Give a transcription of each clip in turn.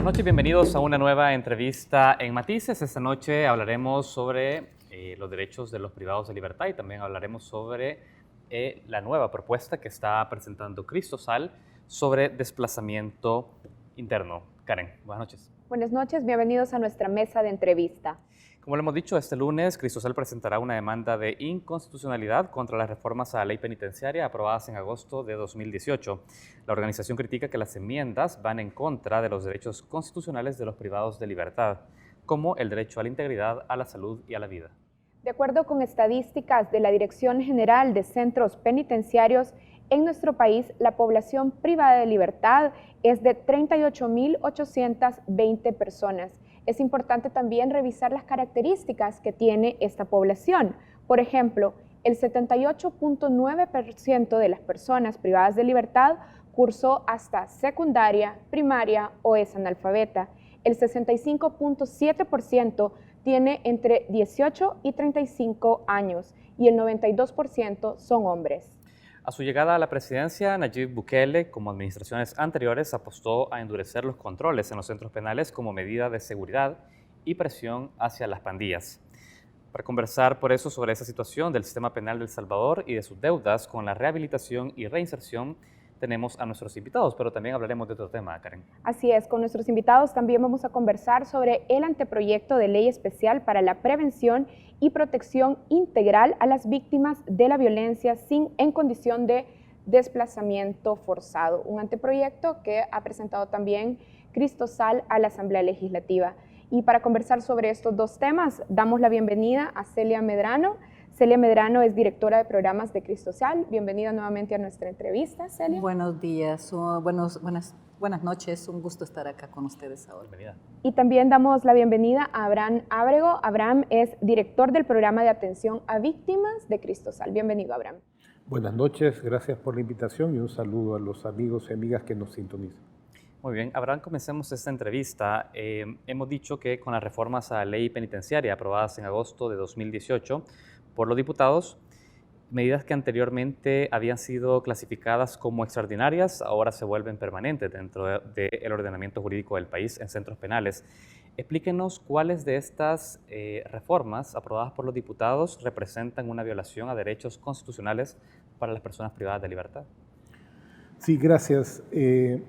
Buenas noches, bienvenidos a una nueva entrevista en Matices. Esta noche hablaremos sobre los derechos de los privados de libertad y también hablaremos sobre la nueva propuesta que está presentando Cristosal sobre desplazamiento interno. Karen, buenas noches. Buenas noches, bienvenidos a nuestra mesa de entrevista. Como lo hemos dicho, este lunes Cristosal presentará una demanda de inconstitucionalidad contra las reformas a la ley penitenciaria aprobadas en agosto de 2018. La organización critica que las enmiendas van en contra de los derechos constitucionales de los privados de libertad, como el derecho a la integridad, a la salud y a la vida. De acuerdo con estadísticas de la Dirección General de Centros Penitenciarios, en nuestro país la población privada de libertad es de 38.820 personas. Es importante también revisar las características que tiene esta población. Por ejemplo, el 78.9% de las personas privadas de libertad cursó hasta secundaria, primaria o es analfabeta. El 65.7% tiene entre 18 y 35 años y el 92% son hombres. A su llegada a la presidencia, Nayib Bukele, como administraciones anteriores, apostó a endurecer los controles en los centros penales como medida de seguridad y presión hacia las pandillas. Para conversar por eso sobre esa situación del sistema penal de El Salvador y de sus deudas con la rehabilitación y reinserción, tenemos a nuestros invitados, pero también hablaremos de otro tema, Karen. Así es, con nuestros invitados también vamos a conversar sobre el anteproyecto de ley especial para la prevención y protección integral a las víctimas de la violencia en condición de desplazamiento forzado. Un anteproyecto que ha presentado también Cristosal a la Asamblea Legislativa. Y para conversar sobre estos dos temas, damos la bienvenida a Celia Medrano. Celia Medrano es directora de programas de Cristosal. Bienvenida nuevamente a nuestra entrevista, Celia. Buenos días, buenas noches, un gusto estar acá con ustedes ahora. Bienvenida. Y también damos la bienvenida a Abraham Ábrego. Abraham es director del programa de atención a víctimas de Cristosal. Bienvenido, Abraham. Buenas noches, gracias por la invitación y un saludo a los amigos y amigas que nos sintonizan. Muy bien, Abraham, comencemos esta entrevista. Hemos dicho que con las reformas a la ley penitenciaria aprobadas en agosto de 2018 por los diputados, medidas que anteriormente habían sido clasificadas como extraordinarias, ahora se vuelven permanentes dentro del ordenamiento jurídico del país en centros penales. Explíquenos cuáles de estas reformas aprobadas por los diputados representan una violación a derechos constitucionales para las personas privadas de libertad. Sí, gracias. El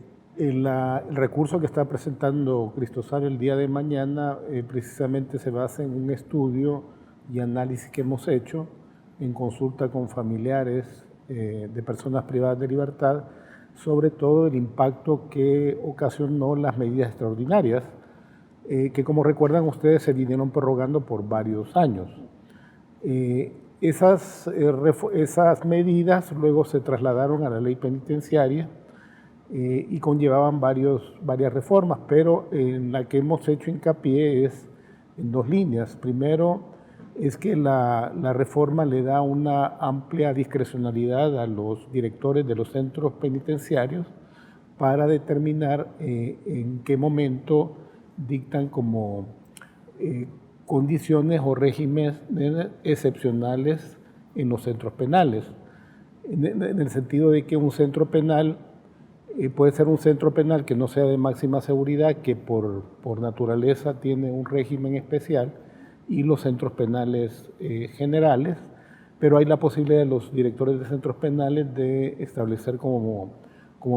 recurso que está presentando Cristosal el día de mañana precisamente se basa en un estudio y análisis que hemos hecho en consulta con familiares de personas privadas de libertad, sobre todo el impacto que ocasionó las medidas extraordinarias, que como recuerdan ustedes se vinieron prorrogando por varios años. Esas medidas luego se trasladaron a la ley penitenciaria y conllevaban varias reformas, pero en la que hemos hecho hincapié es en dos líneas. Primero, es que la reforma le da una amplia discrecionalidad a los directores de los centros penitenciarios para determinar en qué momento dictan como condiciones o regímenes excepcionales en los centros penales, en el sentido de que un centro penal puede ser un centro penal que no sea de máxima seguridad, que por naturaleza tiene un régimen especial, y los centros penales generales, pero hay la posibilidad de los directores de centros penales de establecer como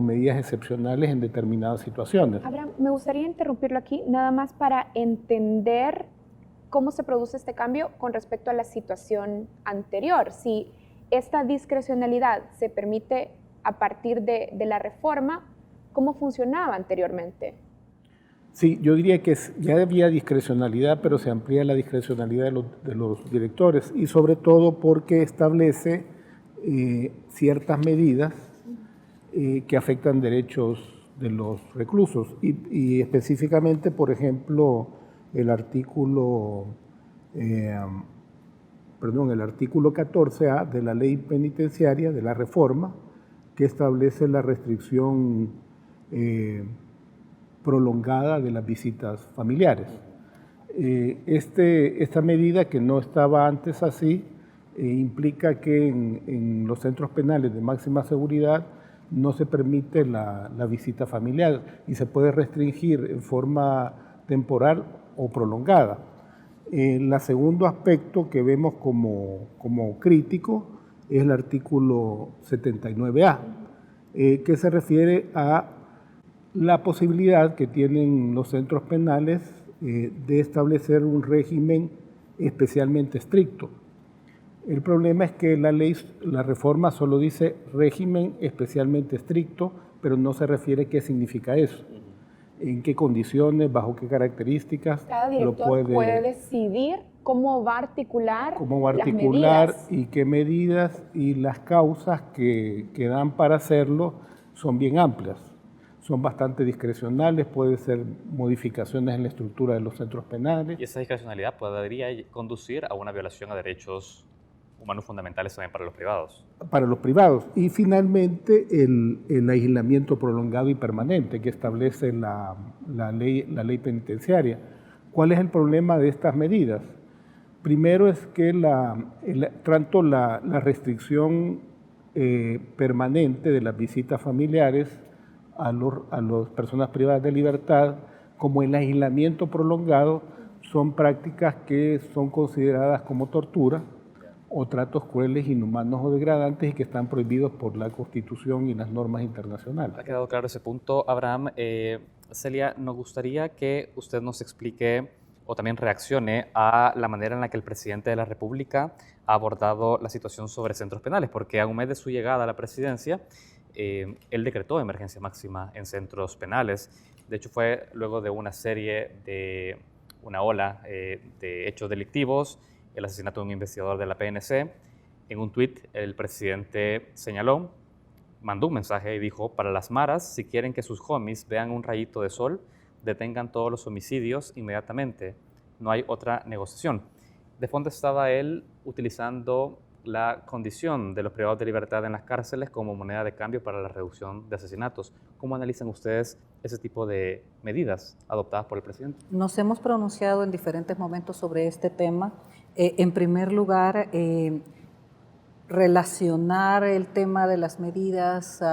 medidas excepcionales en determinadas situaciones. Abraham, me gustaría interrumpirlo aquí nada más para entender cómo se produce este cambio con respecto a la situación anterior. Si esta discrecionalidad se permite a partir de la reforma, ¿cómo funcionaba anteriormente? Sí, yo diría que ya había discrecionalidad, pero se amplía la discrecionalidad de los directores y sobre todo porque establece ciertas medidas que afectan derechos de los reclusos y específicamente, por ejemplo, el artículo 14A de la ley penitenciaria, de la reforma, que establece la restricción prolongada de las visitas familiares. Esta medida, que no estaba antes así, implica que en los centros penales de máxima seguridad no se permite la visita familiar y se puede restringir en forma temporal o prolongada. El segundo aspecto que vemos como crítico es el artículo 79A, que se refiere a la posibilidad que tienen los centros penales de establecer un régimen especialmente estricto. El problema es que la reforma solo dice régimen especialmente estricto, pero no se refiere qué significa eso, en qué condiciones, bajo qué características. Cada director puede decidir cómo va a articular, las medidas. Y qué medidas, y las causas que dan para hacerlo son bien amplias. Son bastante discrecionales, puede ser modificaciones en la estructura de los centros penales. Y esa discrecionalidad podría conducir a una violación a derechos humanos fundamentales también para los privados. Para los privados. Y finalmente el aislamiento prolongado y permanente que establece la ley penitenciaria. ¿Cuál es el problema de estas medidas? Primero es que tanto la restricción permanente de las visitas familiares a las personas privadas de libertad, como el aislamiento prolongado, son prácticas que son consideradas como tortura o tratos crueles, inhumanos o degradantes y que están prohibidos por la Constitución y las normas internacionales. Ha quedado claro ese punto, Abraham. Celia, nos gustaría que usted nos explique o también reaccione a la manera en la que el presidente de la República ha abordado la situación sobre centros penales, porque a un mes de su llegada a la presidencia, él decretó emergencia máxima en centros penales. De hecho, fue luego de una serie de una ola de hechos delictivos, el asesinato de un investigador de la PNC. En un tuit, el presidente señaló, mandó un mensaje y dijo: para las maras, si quieren que sus homies vean un rayito de sol, detengan todos los homicidios inmediatamente. No hay otra negociación. De fondo estaba él utilizando la condición de los privados de libertad en las cárceles como moneda de cambio para la reducción de asesinatos. ¿Cómo analizan ustedes ese tipo de medidas adoptadas por el presidente? Nos hemos pronunciado en diferentes momentos sobre este tema. En primer lugar, relacionar el tema de las medidas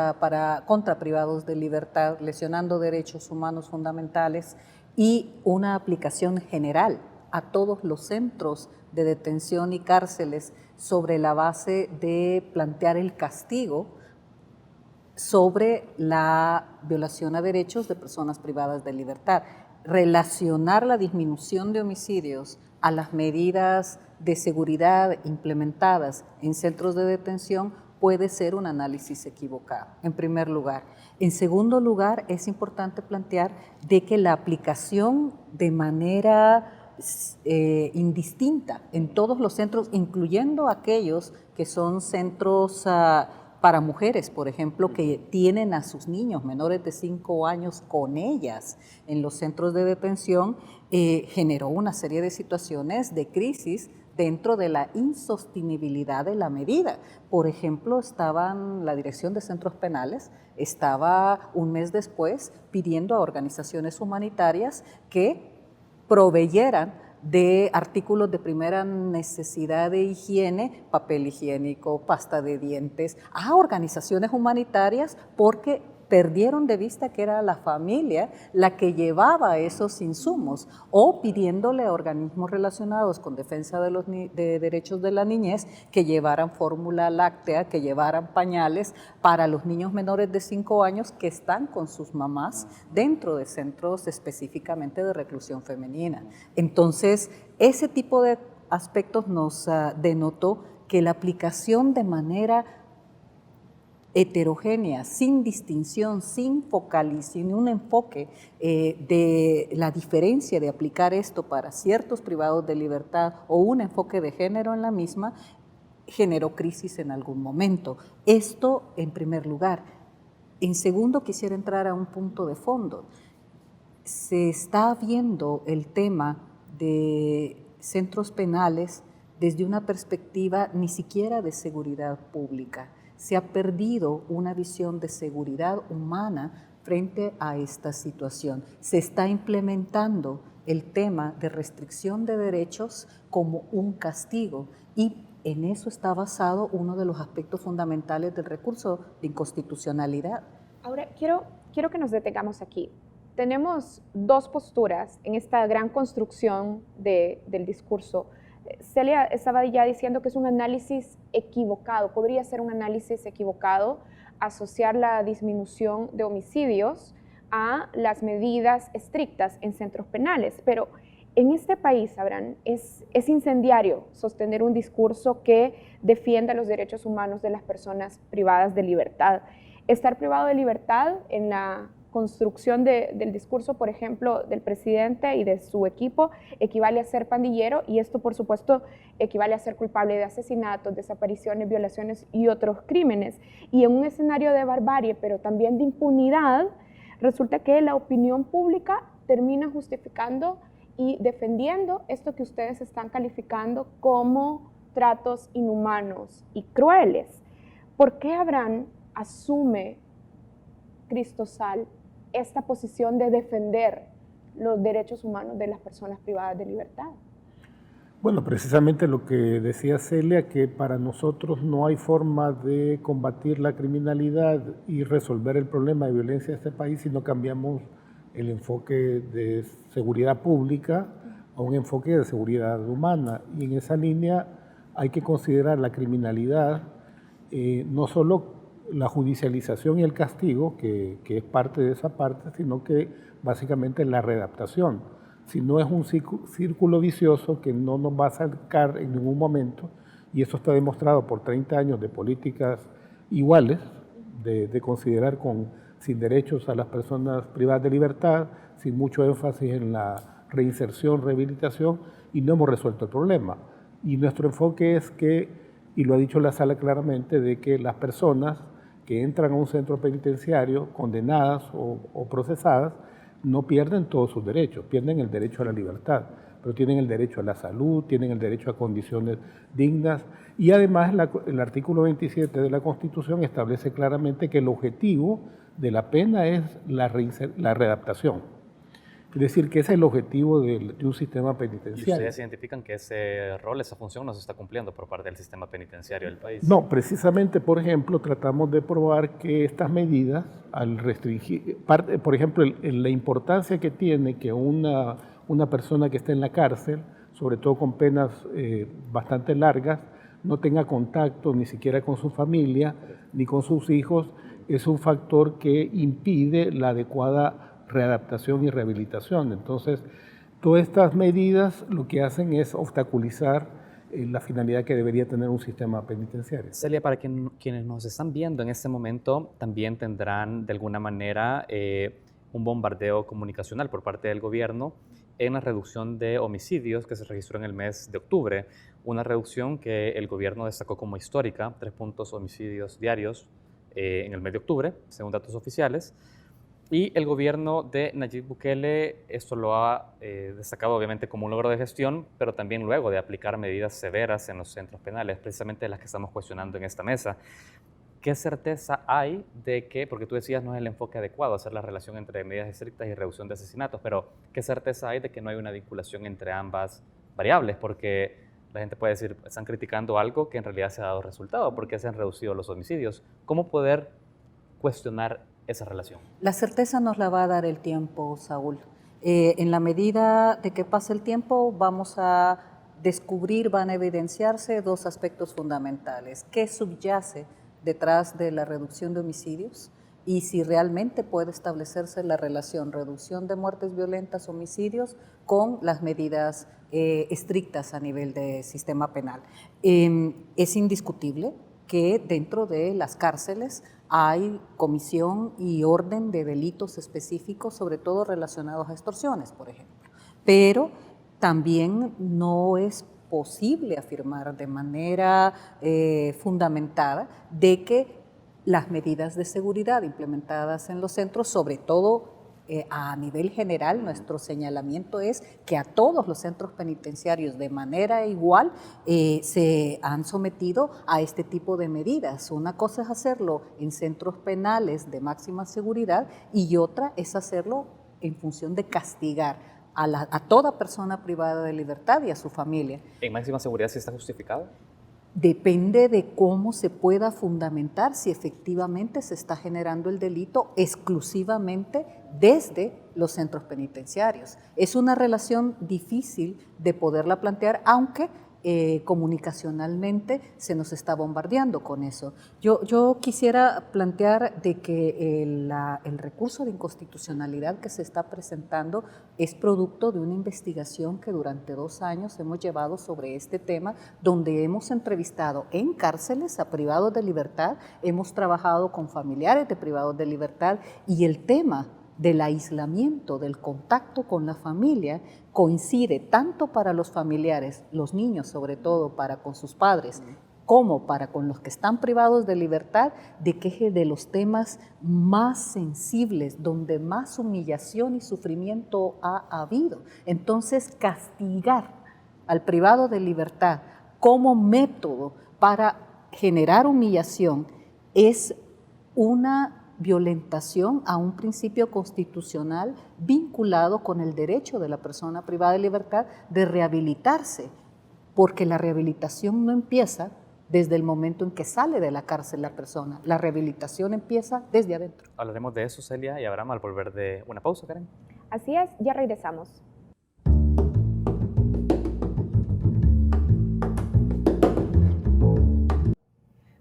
contra privados de libertad, lesionando derechos humanos fundamentales, y una aplicación general a todos los centros de detención y cárceles sobre la base de plantear el castigo sobre la violación a derechos de personas privadas de libertad. Relacionar la disminución de homicidios a las medidas de seguridad implementadas en centros de detención puede ser un análisis equivocado, en primer lugar. En segundo lugar, es importante plantear de que la aplicación de manera indistinta en todos los centros, incluyendo aquellos que son centros para mujeres, por ejemplo, que tienen a sus niños menores de 5 años con ellas en los centros de detención, generó una serie de situaciones de crisis dentro de la insostenibilidad de la medida. Por ejemplo, la Dirección de Centros Penales estaba un mes después pidiendo a organizaciones humanitarias que proveyeran de artículos de primera necesidad de higiene, papel higiénico, pasta de dientes, a organizaciones humanitarias, porque perdieron de vista que era la familia la que llevaba esos insumos, o pidiéndole a organismos relacionados con defensa de derechos de la niñez que llevaran fórmula láctea, que llevaran pañales para los niños menores de 5 años que están con sus mamás dentro de centros específicamente de reclusión femenina. Entonces, ese tipo de aspectos nos denotó que la aplicación de manera heterogénea, sin distinción, sin focalización, un enfoque de la diferencia de aplicar esto para ciertos privados de libertad o un enfoque de género en la misma, generó crisis en algún momento. Esto en primer lugar. En segundo, quisiera entrar a un punto de fondo. Se está viendo el tema de centros penales desde una perspectiva ni siquiera de seguridad pública. Se ha perdido una visión de seguridad humana frente a esta situación. Se está implementando el tema de restricción de derechos como un castigo, y en eso está basado uno de los aspectos fundamentales del recurso de inconstitucionalidad. Ahora, quiero que nos detengamos aquí. Tenemos dos posturas en esta gran construcción del discurso. Celia estaba ya diciendo que es un análisis equivocado, podría ser un análisis equivocado asociar la disminución de homicidios a las medidas estrictas en centros penales, pero en este país, Abraham, es incendiario sostener un discurso que defienda los derechos humanos de las personas privadas de libertad. Estar privado de libertad en la construcción del discurso, por ejemplo, del presidente y de su equipo, equivale a ser pandillero, y esto, por supuesto, equivale a ser culpable de asesinatos, desapariciones, violaciones y otros crímenes. Y en un escenario de barbarie, pero también de impunidad, resulta que la opinión pública termina justificando y defendiendo esto que ustedes están calificando como tratos inhumanos y crueles. ¿Por qué Abraham asume Cristosal esta posición de defender los derechos humanos de las personas privadas de libertad? Bueno, precisamente lo que decía Celia, que para nosotros no hay forma de combatir la criminalidad y resolver el problema de violencia de este país si no cambiamos el enfoque de seguridad pública a un enfoque de seguridad humana. Y en esa línea hay que considerar la criminalidad, no solo la judicialización y el castigo, que es parte de esa parte, sino que básicamente la readaptación. Si no es un círculo vicioso que no nos va a sacar en ningún momento, y eso está demostrado por 30 años de políticas iguales, de considerar sin derechos a las personas privadas de libertad, sin mucho énfasis en la reinserción, rehabilitación, y no hemos resuelto el problema. Y nuestro enfoque es que, y lo ha dicho la sala claramente, de que las personas que entran a un centro penitenciario condenadas o procesadas no pierden todos sus derechos, pierden el derecho a la libertad, pero tienen el derecho a la salud, tienen el derecho a condiciones dignas, y además el artículo 27 de la Constitución establece claramente que el objetivo de la pena es la readaptación. Es decir, que ese es el objetivo de un sistema penitenciario. ¿Y ustedes identifican que ese rol, esa función no se está cumpliendo por parte del sistema penitenciario del país? No, precisamente, por ejemplo, tratamos de probar que estas medidas, al restringir, por ejemplo, la importancia que tiene que una persona que esté en la cárcel, sobre todo con penas bastante largas, no tenga contacto ni siquiera con su familia ni con sus hijos, es un factor que impide la adecuada readaptación y rehabilitación. Entonces, todas estas medidas lo que hacen es obstaculizar la finalidad que debería tener un sistema penitenciario. Celia, para quienes nos están viendo en este momento, también tendrán de alguna manera un bombardeo comunicacional por parte del gobierno en la reducción de homicidios que se registró en el mes de octubre, una reducción que el gobierno destacó como histórica, 3 puntos homicidios diarios en el mes de octubre, según datos oficiales. Y el gobierno de Nayib Bukele esto lo ha destacado obviamente como un logro de gestión, pero también luego de aplicar medidas severas en los centros penales, precisamente las que estamos cuestionando en esta mesa. ¿Qué certeza hay de que, porque tú decías no es el enfoque adecuado hacer la relación entre medidas estrictas y reducción de asesinatos, pero qué certeza hay de que no hay una vinculación entre ambas variables? Porque la gente puede decir, están criticando algo que en realidad se ha dado resultado, porque se han reducido los homicidios. ¿Cómo poder cuestionar esa relación? La certeza nos la va a dar el tiempo, Saúl. En la medida de que pase el tiempo, vamos a descubrir, van a evidenciarse dos aspectos fundamentales. ¿Qué subyace detrás de la reducción de homicidios? Y si realmente puede establecerse la relación reducción de muertes violentas, homicidios, con las medidas estrictas a nivel de sistema penal. Es indiscutible que dentro de las cárceles hay comisión y orden de delitos específicos, sobre todo relacionados a extorsiones, por ejemplo. Pero también no es posible afirmar de manera fundamentada de que las medidas de seguridad implementadas en los centros, sobre todo a nivel general, nuestro señalamiento es que a todos los centros penitenciarios de manera igual se han sometido a este tipo de medidas. Una cosa es hacerlo en centros penales de máxima seguridad y otra es hacerlo en función de castigar a toda persona privada de libertad y a su familia. ¿En máxima seguridad sí está justificado? Depende de cómo se pueda fundamentar si efectivamente se está generando el delito exclusivamente desde los centros penitenciarios. Es una relación difícil de poderla plantear, aunque comunicacionalmente se nos está bombardeando con eso. Yo quisiera plantear de que el recurso de inconstitucionalidad que se está presentando es producto de una investigación que durante 2 años hemos llevado sobre este tema, donde hemos entrevistado en cárceles a privados de libertad, hemos trabajado con familiares de privados de libertad, y el tema del aislamiento, del contacto con la familia, coincide tanto para los familiares, los niños sobre todo, para con sus padres, como para con los que están privados de libertad, de que es de los temas más sensibles, donde más humillación y sufrimiento ha habido. Entonces, castigar al privado de libertad como método para generar humillación es una violentación a un principio constitucional vinculado con el derecho de la persona privada de libertad de rehabilitarse, porque la rehabilitación no empieza desde el momento en que sale de la cárcel la persona, la rehabilitación empieza desde adentro. Hablaremos de eso, Celia y Abraham, al volver de una pausa, Karen. Así es, ya regresamos.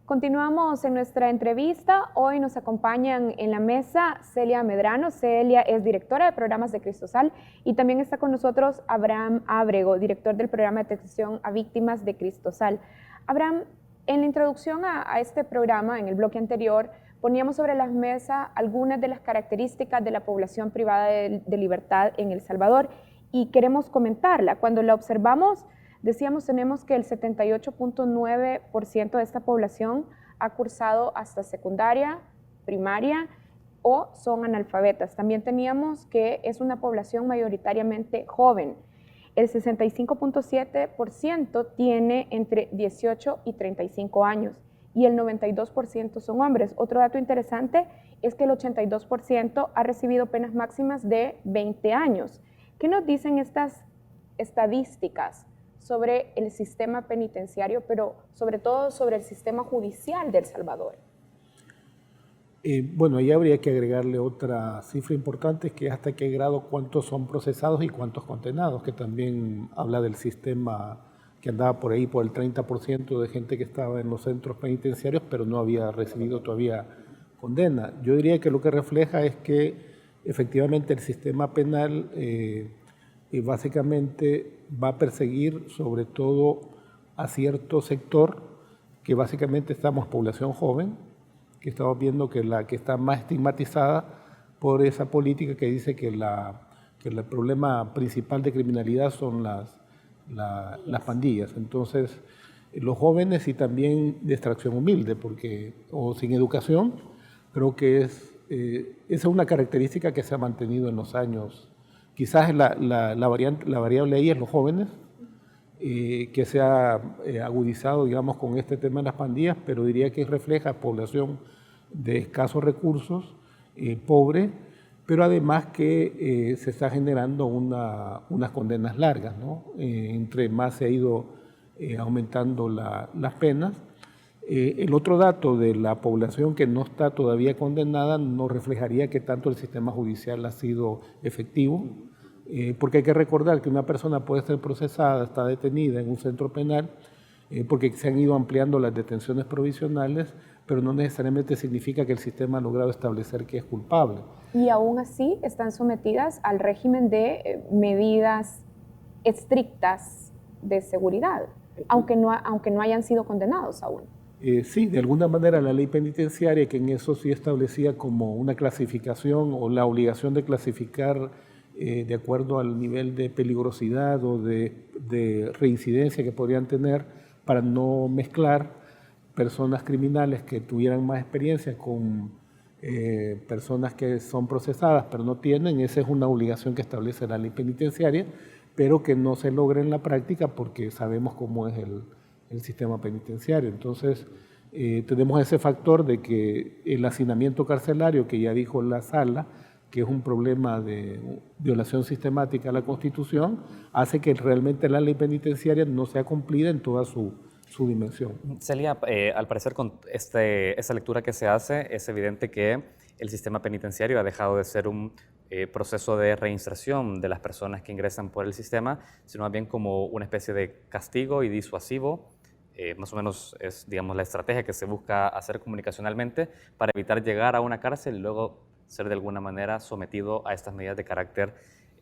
Continuamos en nuestra entrevista. Hoy nos acompañan en la mesa Celia Medrano. Celia es directora de programas de Cristosal, y también está con nosotros Abraham Ábrego, director del programa de atención a víctimas de Cristosal. Abraham, en la introducción a este programa, en el bloque anterior, poníamos sobre la mesa algunas de las características de la población privada de libertad en El Salvador, y queremos comentarla. Cuando la observamos, decíamos, tenemos que el 78.9% de esta población ha cursado hasta secundaria, primaria o son analfabetas. También teníamos que es una población mayoritariamente joven. El 65.7% tiene entre 18 y 35 años y el 92% son hombres. Otro dato interesante es que el 82% ha recibido penas máximas de 20 años. ¿Qué nos dicen estas estadísticas sobre el sistema penitenciario, pero sobre todo sobre el sistema judicial de El Salvador? Bueno, ahí habría que agregarle otra cifra importante, que es hasta qué grado cuántos son procesados y cuántos condenados, que también habla del sistema que andaba por ahí por el 30% de gente que estaba en los centros penitenciarios, pero no había recibido todavía condena. Yo diría que lo que refleja es que efectivamente el sistema penal básicamente va a perseguir sobre todo a cierto sector, que básicamente estamos población joven, que estamos viendo que la que está más estigmatizada por esa política que dice que el problema principal de criminalidad son las pandillas. Entonces, los jóvenes y también de extracción humilde, o sin educación, creo que esa es una característica que se ha mantenido en los años. Quizás la variable ahí es los jóvenes, que se ha agudizado, digamos, con este tema de las pandillas, pero diría que refleja población de escasos recursos, pobre, pero además que se está generando unas condenas largas, ¿no? Entre más se ha ido aumentando las penas. El otro dato de la población que no está todavía condenada no reflejaría que tanto el sistema judicial ha sido efectivo, porque hay que recordar que una persona puede ser procesada, está detenida en un centro penal, porque se han ido ampliando las detenciones provisionales, pero no necesariamente significa que el sistema ha logrado establecer que es culpable. Y aún así están sometidas al régimen de medidas estrictas de seguridad, aunque no hayan sido condenados aún. Sí, de alguna manera la ley penitenciaria, que en eso sí establecía como una clasificación o la obligación de clasificar de acuerdo al nivel de peligrosidad o de reincidencia que podrían tener, para no mezclar personas criminales que tuvieran más experiencia con personas que son procesadas pero no tienen. Esa es una obligación que establece la ley penitenciaria, pero que no se logra en la práctica porque sabemos cómo es el sistema penitenciario. Entonces, tenemos ese factor de que el hacinamiento carcelario, que ya dijo la sala, que es un problema de violación sistemática a la Constitución, hace que realmente la ley penitenciaria no sea cumplida en toda su su dimensión. Celia, al parecer con esta lectura que se hace, es evidente que el sistema penitenciario ha dejado de ser un proceso de reinserción de las personas que ingresan por el sistema, sino más bien como una especie de castigo y disuasivo. Más o menos es, digamos, la estrategia que se busca hacer comunicacionalmente para evitar llegar a una cárcel y luego ser de alguna manera sometido a estas medidas de carácter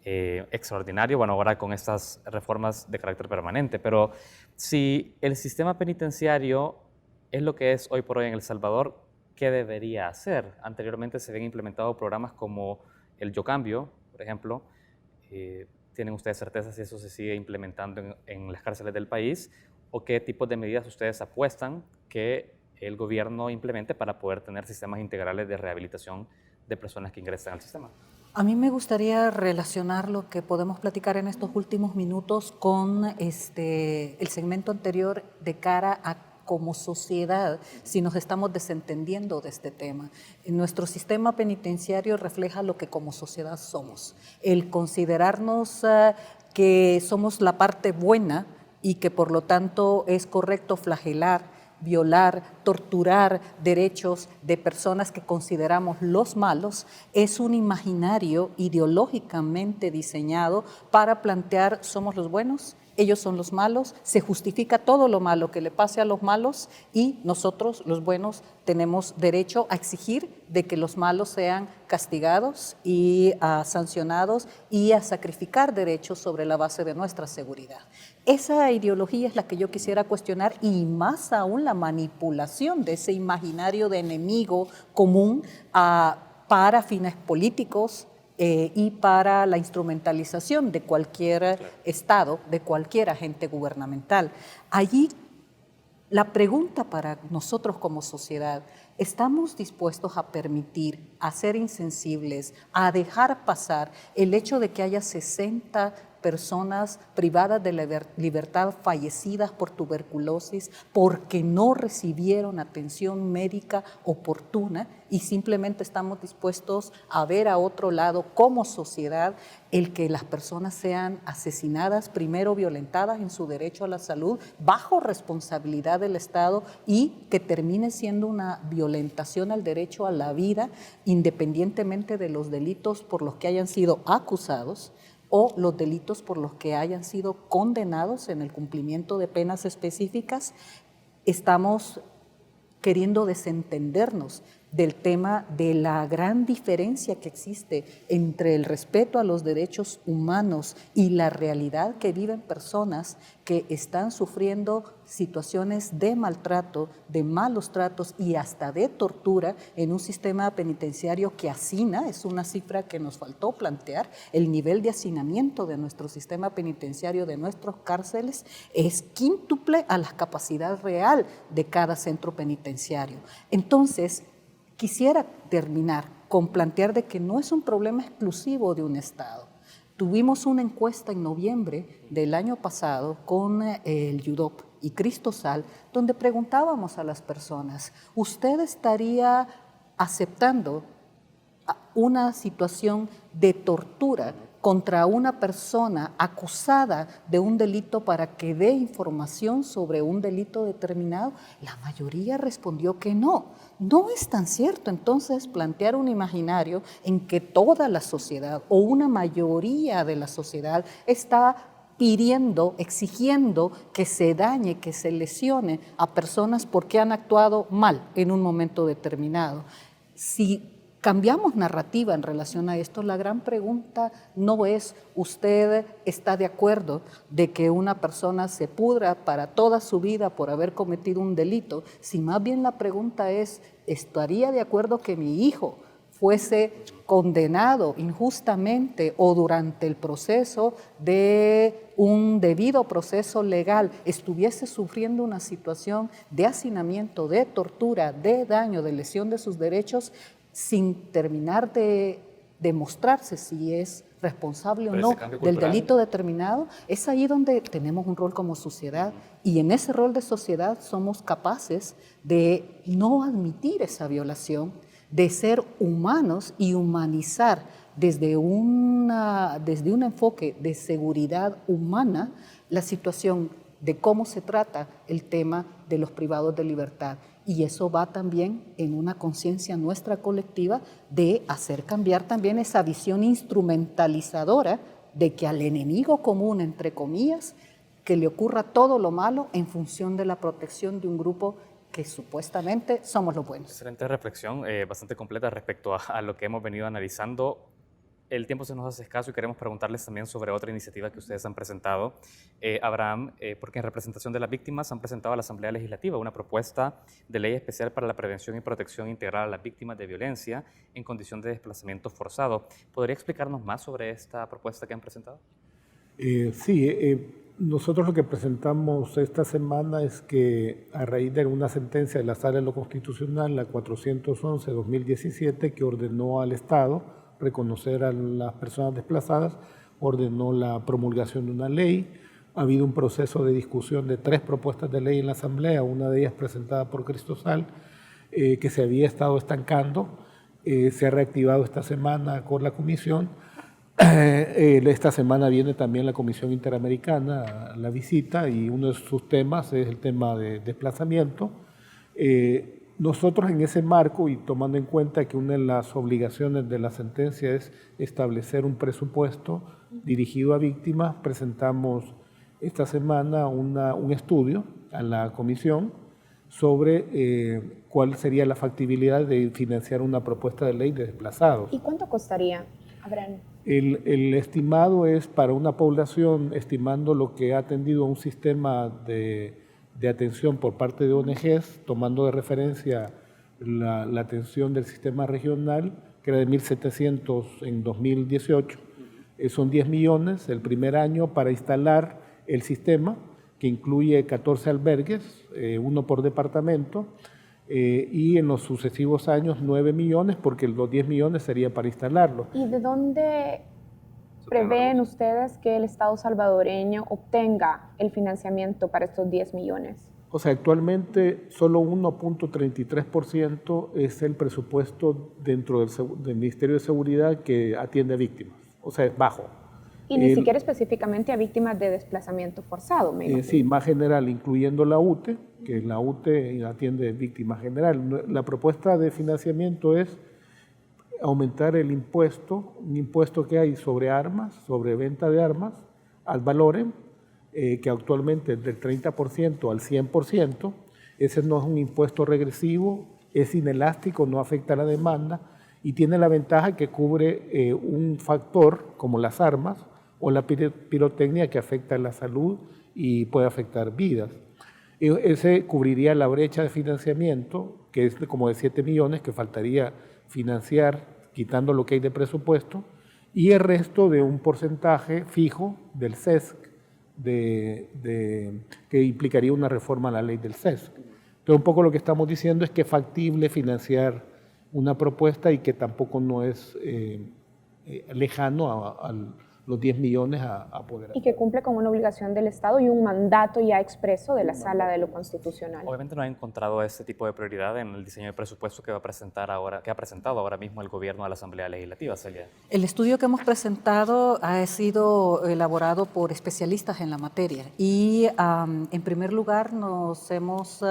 extraordinario, bueno, ahora con estas reformas de carácter permanente. Pero si el sistema penitenciario es lo que es hoy por hoy en El Salvador, ¿qué debería hacer? Anteriormente se habían implementado programas como el Yo Cambio, por ejemplo. ¿Tienen ustedes certeza si eso se sigue implementando en las cárceles del país? ¿O qué tipos de medidas ustedes apuestan que el gobierno implemente para poder tener sistemas integrales de rehabilitación de personas que ingresan al sistema? A mí me gustaría relacionar lo que podemos platicar en estos últimos minutos con el segmento anterior de cara a como sociedad, si nos estamos desentendiendo de este tema. Nuestro sistema penitenciario refleja lo que como sociedad somos. El considerarnos que somos la parte buena y que por lo tanto es correcto flagelar, violar, torturar derechos de personas que consideramos los malos, es un imaginario ideológicamente diseñado para plantear somos los buenos, ellos son los malos, se justifica todo lo malo que le pase a los malos y nosotros, los buenos, tenemos derecho a exigir de que los malos sean castigados y sancionados y a sacrificar derechos sobre la base de nuestra seguridad. Esa ideología es la que yo quisiera cuestionar y más aún la manipulación de ese imaginario de enemigo común para fines políticos, y para la instrumentalización de cualquier Estado, de cualquier agente gubernamental. Allí la pregunta para nosotros como sociedad, ¿estamos dispuestos a permitir, a ser insensibles, a dejar pasar el hecho de que haya 60 personas privadas de la libertad fallecidas por tuberculosis porque no recibieron atención médica oportuna y simplemente estamos dispuestos a ver a otro lado como sociedad el que las personas sean asesinadas, primero violentadas en su derecho a la salud bajo responsabilidad del Estado y que termine siendo una violentación al derecho a la vida independientemente de los delitos por los que hayan sido acusados o los delitos por los que hayan sido condenados en el cumplimiento de penas específicas? Estamos queriendo desentendernos del tema de la gran diferencia que existe entre el respeto a los derechos humanos y la realidad que viven personas que están sufriendo situaciones de maltrato, de malos tratos y hasta de tortura en un sistema penitenciario que hacina, es una cifra que nos faltó plantear, el nivel de hacinamiento de nuestro sistema penitenciario, de nuestras cárceles, es quíntuple a la capacidad real de cada centro penitenciario. Entonces, quisiera terminar con plantear de que no es un problema exclusivo de un Estado. Tuvimos una encuesta en noviembre del año pasado con el UDOP y Cristosal, donde preguntábamos a las personas, ¿usted estaría aceptando una situación de tortura contra una persona acusada de un delito para que dé información sobre un delito determinado? La mayoría respondió que no. No es tan cierto entonces plantear un imaginario en que toda la sociedad o una mayoría de la sociedad está pidiendo, exigiendo que se dañe, que se lesione a personas porque han actuado mal en un momento determinado. Si cambiamos narrativa en relación a esto, la gran pregunta no es ¿usted está de acuerdo de que una persona se pudra para toda su vida por haber cometido un delito? Si más bien la pregunta es ¿estaría de acuerdo que mi hijo fuese condenado injustamente o durante el proceso de un debido proceso legal estuviese sufriendo una situación de hacinamiento, de tortura, de daño, de lesión de sus derechos, sin terminar de demostrarse si es responsable o no del delito determinado? Es ahí donde tenemos un rol como sociedad y en ese rol de sociedad somos capaces de no admitir esa violación, de ser humanos y humanizar desde un enfoque de seguridad humana la situación de cómo se trata el tema de los privados de libertad. Y eso va también en una conciencia nuestra colectiva de hacer cambiar también esa visión instrumentalizadora de que al enemigo común, entre comillas, que le ocurra todo lo malo en función de la protección de un grupo que supuestamente somos los buenos. Excelente reflexión, bastante completa respecto a lo que hemos venido analizando. El tiempo se nos hace escaso y queremos preguntarles también sobre otra iniciativa que ustedes han presentado, Abraham, porque en representación de las víctimas han presentado a la Asamblea Legislativa una propuesta de ley especial para la prevención y protección integral a las víctimas de violencia en condición de desplazamiento forzado. ¿Podría explicarnos más sobre esta propuesta que han presentado? Nosotros lo que presentamos esta semana es que a raíz de una sentencia de la Sala de lo Constitucional, la 411-2017, que ordenó al Estado reconocer a las personas desplazadas, ordenó la promulgación de una ley. Ha habido un proceso de discusión de 3 propuestas de ley en la Asamblea, una de ellas presentada por Cristosal, que se había estado estancando, se ha reactivado esta semana con la Comisión. Esta semana viene también la Comisión Interamericana a la visita y uno de sus temas es el tema de desplazamiento. Nosotros en ese marco y tomando en cuenta que una de las obligaciones de la sentencia es establecer un presupuesto dirigido a víctimas, presentamos esta semana un estudio a la Comisión sobre cuál sería la factibilidad de financiar una propuesta de ley de desplazados. ¿Y cuánto costaría, Abraham? El estimado es para una población, estimando lo que ha atendido a un sistema de atención por parte de ONGs, tomando de referencia la atención del sistema regional, que era de 1.700 en 2018. Son 10 millones el primer año para instalar el sistema, que incluye 14 albergues, uno por departamento, y en los sucesivos años 9 millones, porque los 10 millones sería para instalarlo. ¿Y de dónde prevén ustedes que el Estado salvadoreño obtenga el financiamiento para estos 10 millones? O sea, actualmente solo 1.33% es el presupuesto dentro del Ministerio de Seguridad que atiende a víctimas. O sea, es bajo. Y ni siquiera específicamente a víctimas de desplazamiento forzado, me imagino. Sí, más general, incluyendo la UTE, que la UTE atiende víctimas general. La propuesta de financiamiento es aumentar el impuesto, un impuesto que hay sobre armas, sobre venta de armas, al valorem, que actualmente es del 30% al 100%. Ese no es un impuesto regresivo, es inelástico, no afecta a la demanda y tiene la ventaja que cubre un factor como las armas o la pirotecnia que afecta a la salud y puede afectar vidas. Ese cubriría la brecha de financiamiento, que es como de 7 millones, que faltaría financiar quitando lo que hay de presupuesto, y el resto de un porcentaje fijo del CESC, que implicaría una reforma a la ley del CESC. Entonces, un poco lo que estamos diciendo es que es factible financiar una propuesta y que tampoco no es lejano a los 10 millones a poder hacer. Y que cumple con una obligación del Estado y un mandato ya expreso de la Sala de lo Constitucional. Obviamente no ha encontrado este tipo de prioridad en el diseño de presupuesto que ha presentado ahora mismo el gobierno a la Asamblea Legislativa, Celia. El estudio que hemos presentado ha sido elaborado por especialistas en la materia y en primer lugar nos hemos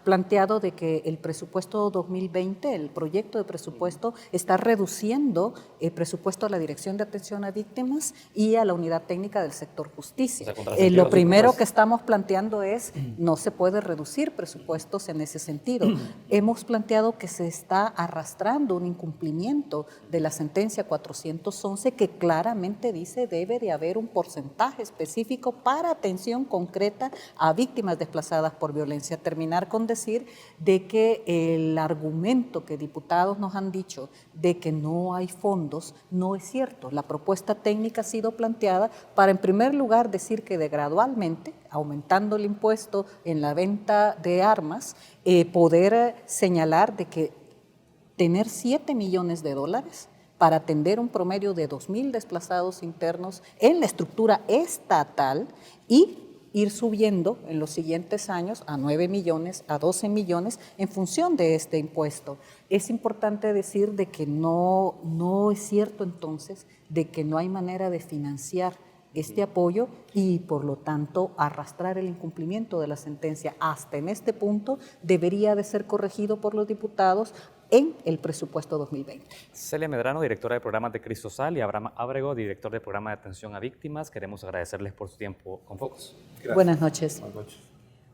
planteado de que el presupuesto 2020, el proyecto de presupuesto, está reduciendo el presupuesto a la Dirección de Atención a Víctimas y a la Unidad Técnica del Sector Justicia. O sea, lo primero que estamos planteando es no se puede reducir presupuestos en ese sentido. Hemos planteado que se está arrastrando un incumplimiento de la sentencia 411 que claramente dice debe de haber un porcentaje específico para atención concreta a víctimas desplazadas por violencia. Terminar con decir de que el argumento que diputados nos han dicho de que no hay fondos no es cierto. La propuesta técnica ha sido planteada para, en primer lugar, decir que gradualmente, aumentando el impuesto en la venta de armas, poder señalar de que tener 7 millones de dólares para atender un promedio de 2.000 desplazados internos en la estructura estatal y ir subiendo en los siguientes años a 9 millones, a 12 millones en función de este impuesto. Es importante decir de que no es cierto entonces de que no hay manera de financiar este apoyo y por lo tanto arrastrar el incumplimiento de la sentencia hasta en este punto debería de ser corregido por los diputados en el presupuesto 2020. Celia Medrano, directora de programas de Cristosal, y Abraham Ábrego, director del programa de atención a víctimas. Queremos agradecerles por su tiempo con Focus. Gracias. Buenas noches. Buenas noches.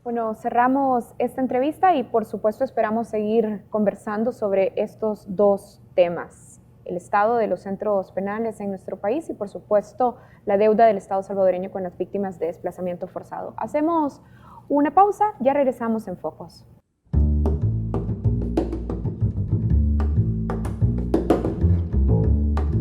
Bueno, cerramos esta entrevista y por supuesto esperamos seguir conversando sobre estos dos temas: el estado de los centros penales en nuestro país y por supuesto la deuda del Estado salvadoreño con las víctimas de desplazamiento forzado. Hacemos una pausa, ya regresamos en Focus.